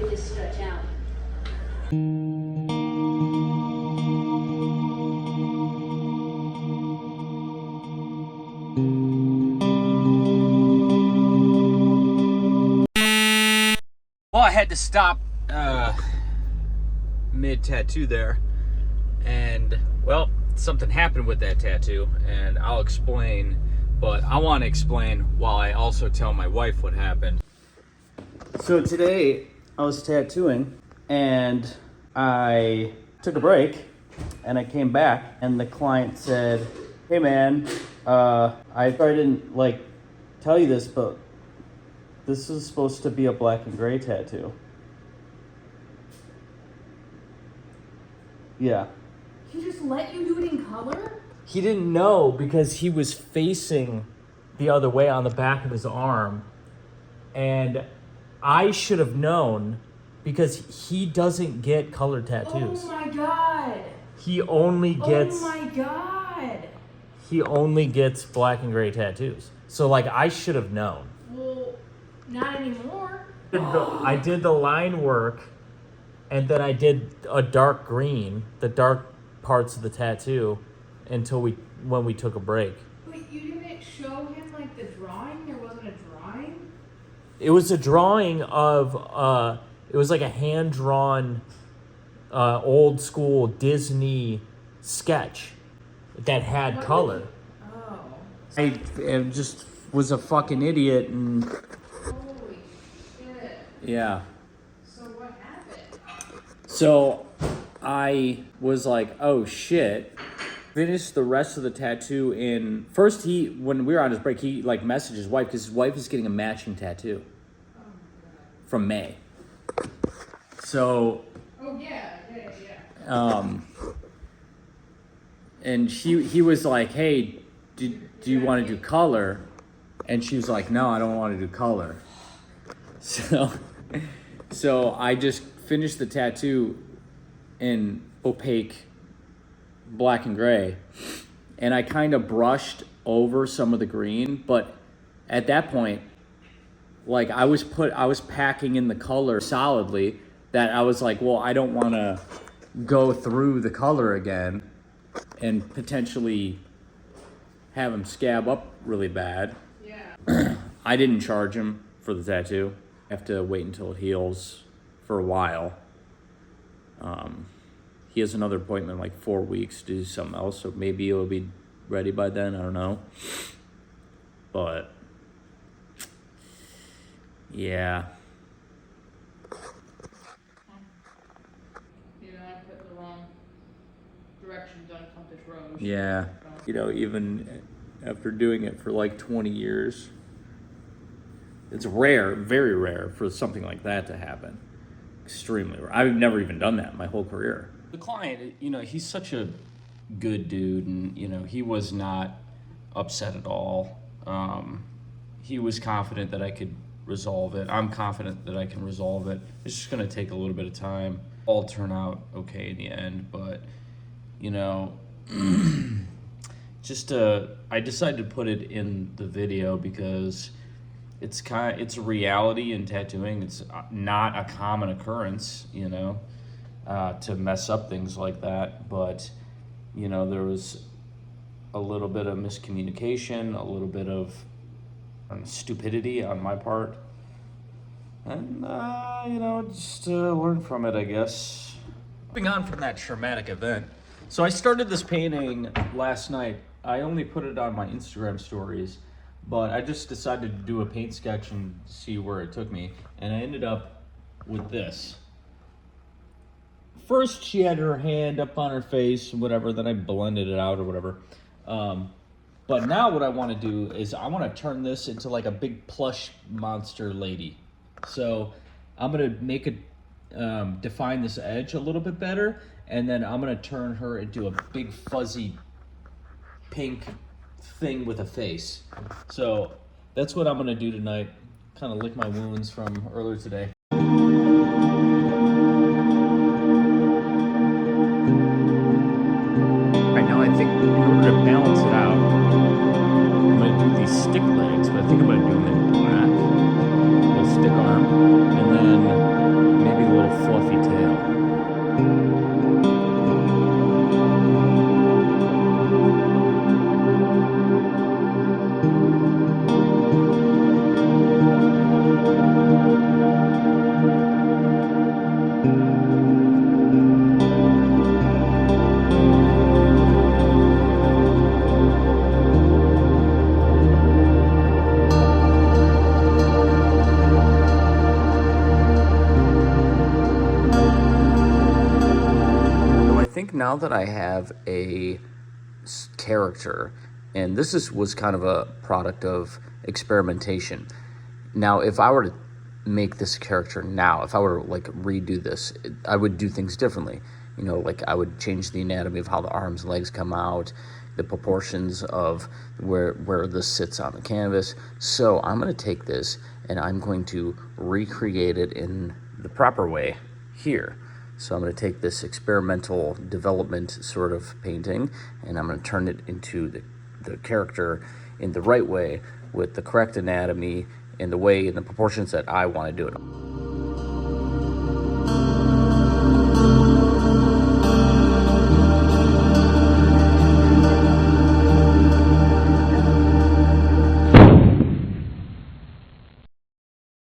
could just stretch out. Well, I had to stop mid-tattoo there, and well, something happened with that tattoo, and I'll explain, but I want to explain while I also tell my wife what happened. So today I was tattooing, and I took a break, and I came back, and the client said, "Hey man, I probably didn't tell you this, but this is supposed to be a black and gray tattoo." Yeah. He just let you do it in color? He didn't know because he was facing the other way on the back of his arm. And I should have known because he doesn't get color tattoos. Oh my god. He only gets Oh my god. he only gets black and gray tattoos. So I should have known. Well, not anymore. I did the line work, and then I did a dark green, the dark parts of the tattoo, when we took a break. But you didn't show him the drawing? There wasn't a drawing? It was a drawing of it was like a hand-drawn old school Disney sketch that had color. Oh. I just was a fucking idiot, and Holy shit. yeah. So what happened? So I was like, oh shit. Finished the rest of the tattoo in... First, when we were on his break, he messaged his wife because his wife is getting a matching tattoo from May. So... Oh, yeah. And he was like, hey, do you want to do color? And she was like, no, I don't want to do color. So I just finished the tattoo in opaque black and gray, and I kind of brushed over some of the green, but at that point, I was packing in the color solidly, that I was like, well, I don't want to go through the color again and potentially have him scab up really bad. Yeah. I didn't charge him for the tattoo. I have to wait until it heals for a while. He has another appointment in 4 weeks to do something else, so maybe it'll be ready by then. I don't know. But yeah. You know, I put the wrong directions on Compass Rose. Yeah. Even after doing it for 20 years, it's rare, very rare for something like that to happen. Extremely rare. I've never even done that in my whole career. The client, he's such a good dude, and, he was not upset at all. He was confident that I could resolve it. I'm confident that I can resolve it. It's just going to take a little bit of time. All turn out okay in the end, but, I decided to put it in the video because it's a reality in tattooing. It's not a common occurrence, to mess up things like that. But, there was a little bit of miscommunication, a little bit of stupidity on my part. And, just learn from it, I guess. Moving on from that traumatic event. So I started this painting last night. I only put it on my Instagram stories, but I just decided to do a paint sketch and see where it took me. And I ended up with this. First, she had her hand up on her face, whatever, then I blended it out or whatever. But now what I want to do is I want to turn this into a big plush monster lady. So I'm going to make it, define this edge a little bit better, and then I'm going to turn her into a big fuzzy pink thing with a face. So that's what I'm going to do tonight. Kind of lick my wounds from earlier today. Right now, I think in order to balance it out, I'm going to do these stick legs, but I think I'm going to do them in black. A little stick arm, and then maybe now that I have a character, and was kind of a product of experimentation. Now, if I were to make this character now, if I were to like redo this, I would do things differently. You know, like I would change the anatomy of how the arms and legs come out, the proportions of where this sits on the canvas. So I'm going to take this and I'm going to recreate it in the proper way here. So I'm going to take this experimental development sort of painting and I'm going to turn it into the character in the right way with the correct anatomy in the way and the proportions that I want to do it.